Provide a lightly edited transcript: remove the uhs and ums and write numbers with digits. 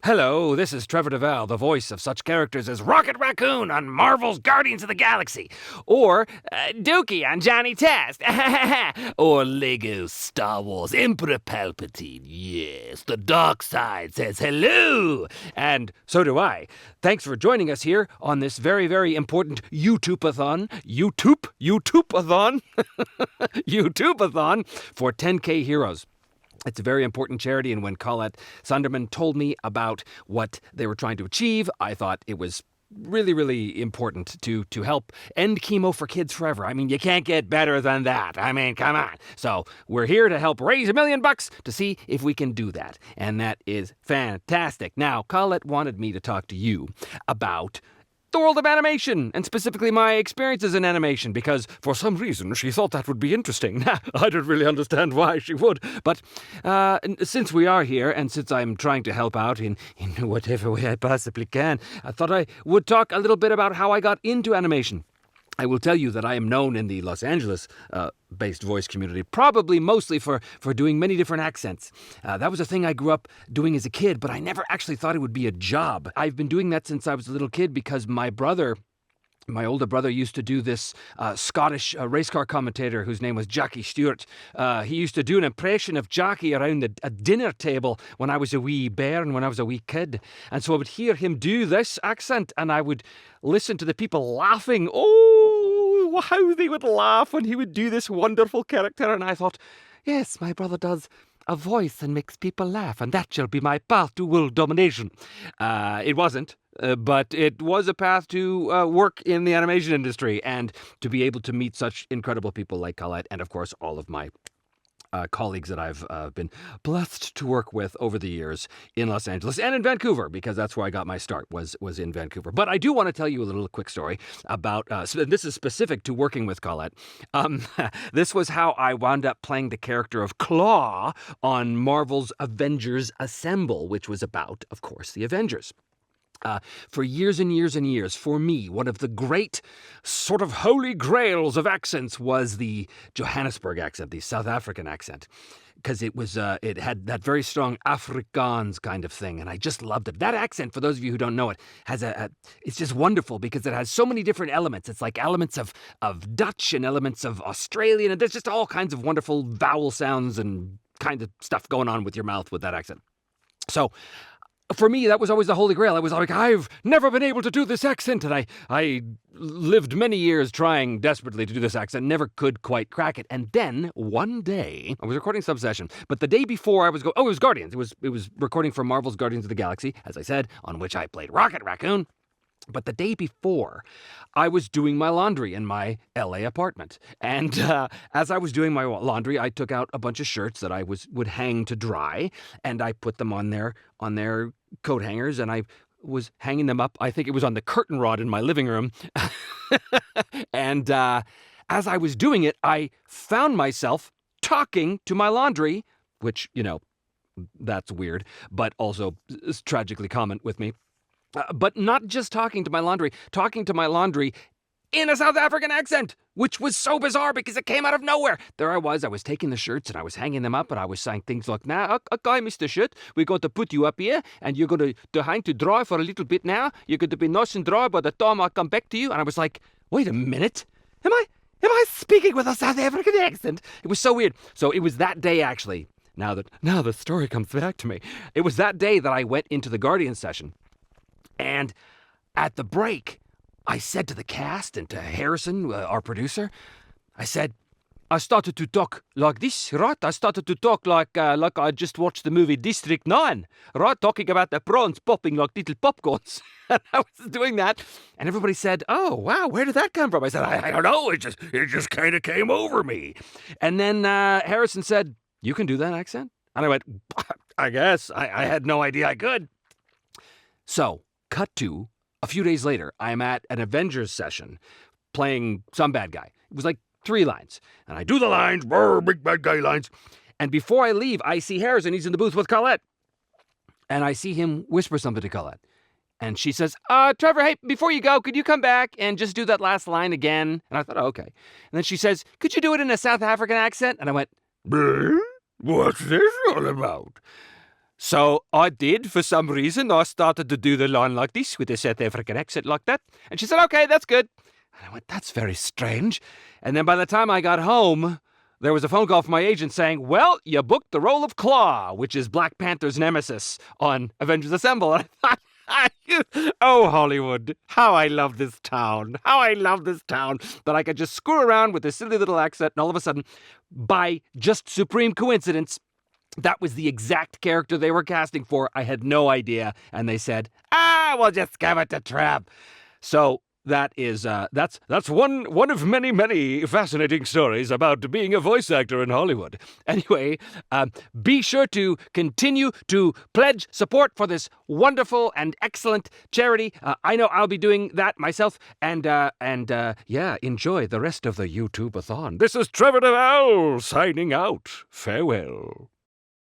Hello, this is Trevor Devall, the voice of such characters as Rocket Raccoon on Marvel's Guardians of the Galaxy, or Dookie on Johnny Test, or Lego Star Wars Emperor Palpatine. Yes, the dark side says hello, and so do I. Thanks for joining us here on this very, very important YouTube-a-thon YouTube-a-thon for 10K Heroes. It's a very important charity, and when Colette Sunderman told me about what they were trying to achieve, I thought it was really, really important to help end chemo for kids forever. I mean, you can't get better than that. I mean, come on. So we're here to help raise $1 million to see if we can do that, and that is fantastic. Now, Colette wanted me to talk to you about the world of animation, and specifically my experiences in animation, because for some reason she thought that would be interesting. I don't really understand why she would, but since we are here, and since I'm trying to help out in whatever way I possibly can, I thought I would talk a little bit about how I got into animation. I will tell you that I am known in the Los Angeles-based voice community, probably mostly for doing many different accents. That was a thing I grew up doing as a kid, but I never actually thought it would be a job. I've been doing that since I was a little kid because my older brother used to do this Scottish race car commentator whose name was Jackie Stewart. He used to do an impression of Jackie around a dinner table when I was a wee bairn, when I was a wee kid. And so I would hear him do this accent, and I would listen to the people laughing. Oh, how they would laugh when he would do this wonderful character. And I thought, yes, my brother does a voice and makes people laugh, and that shall be my path to world domination. It wasn't. But it was a path to work in the animation industry and to be able to meet such incredible people like Colette and, of course, all of my colleagues that I've been blessed to work with over the years in Los Angeles and in Vancouver, because that's where I got my start, was in Vancouver. But I do want to tell you a little quick story about, this is specific to working with Colette. This was how I wound up playing the character of Claw on Marvel's Avengers Assemble, which was about, of course, the Avengers. For years and years and years, for me, one of the great sort of holy grails of accents was the Johannesburg accent, the South African accent, because it had that very strong Afrikaans kind of thing, and I just loved it. That accent, for those of you who don't know it, has it's just wonderful because it has so many different elements. It's like elements of Dutch and elements of Australian, and there's just all kinds of wonderful vowel sounds and kind of stuff going on with your mouth with that accent. So for me, that was always the holy grail. I was like, I've never been able to do this accent. And I lived many years trying desperately to do this accent, never could quite crack it. And then one day, I was recording some session, but the day before I was it was Guardians. It was recording for Marvel's Guardians of the Galaxy, as I said, on which I played Rocket Raccoon. But the day before, I was doing my laundry in my LA apartment. And as I was doing my laundry, I took out a bunch of shirts that I would hang to dry, and I put them on their coat hangers, and I was hanging them up. I think it was on the curtain rod in my living room. And as I was doing it, I found myself talking to my laundry, which, that's weird, but also is tragically common with me. But not just talking to my laundry in a South African accent, which was so bizarre because it came out of nowhere. There I was taking the shirts and I was hanging them up and I was saying things like, now, okay, Mr. Shirt, we're going to put you up here and you're going to hang to dry for a little bit now. You're going to be nice and dry by the time I come back to you. And I was like, wait a minute, am I speaking with a South African accent? It was so weird. So it was that day, actually, now the story comes back to me. It was that day that I went into the Guardian session. And at the break, I said to the cast and to Harrison, our producer, I said, I started to talk like this, right? I started to talk like I just watched the movie District 9, right? Talking about the prawns popping like little popcorns. And I was doing that, and everybody said, oh, wow, where did that come from? I said, I don't know, it just kind of came over me. And then Harrison said, you can do that accent? And I went, I guess. I had no idea I could. So, cut to, a few days later, I'm at an Avengers session playing some bad guy. It was like 3 lines. And I do the lines, big bad guy lines. And before I leave, I see Harrison. He's in the booth with Colette. And I see him whisper something to Colette. And she says, Trevor, hey, before you go, could you come back and just do that last line again? And I thought, oh, okay. And then she says, could you do it in a South African accent? And I went, what's this all about? So I did, for some reason. I started to do the line like this with a South African accent like that. And she said, okay, that's good. And I went, that's very strange. And then by the time I got home, there was a phone call from my agent saying, well, you booked the role of Claw, which is Black Panther's nemesis on Avengers Assemble. And I thought, oh, Hollywood, how I love this town. How I love this town. That I could just screw around with this silly little accent, and all of a sudden, by just supreme coincidence, that was the exact character they were casting for. I had no idea. And they said, we'll just give it to Trev. So that is that's one of many fascinating stories about being a voice actor in Hollywood. Anyway, be sure to continue to pledge support for this wonderful and excellent charity. I know I'll be doing that myself, and enjoy the rest of the YouTube-a-thon. This is Trevor Devall signing out. Farewell.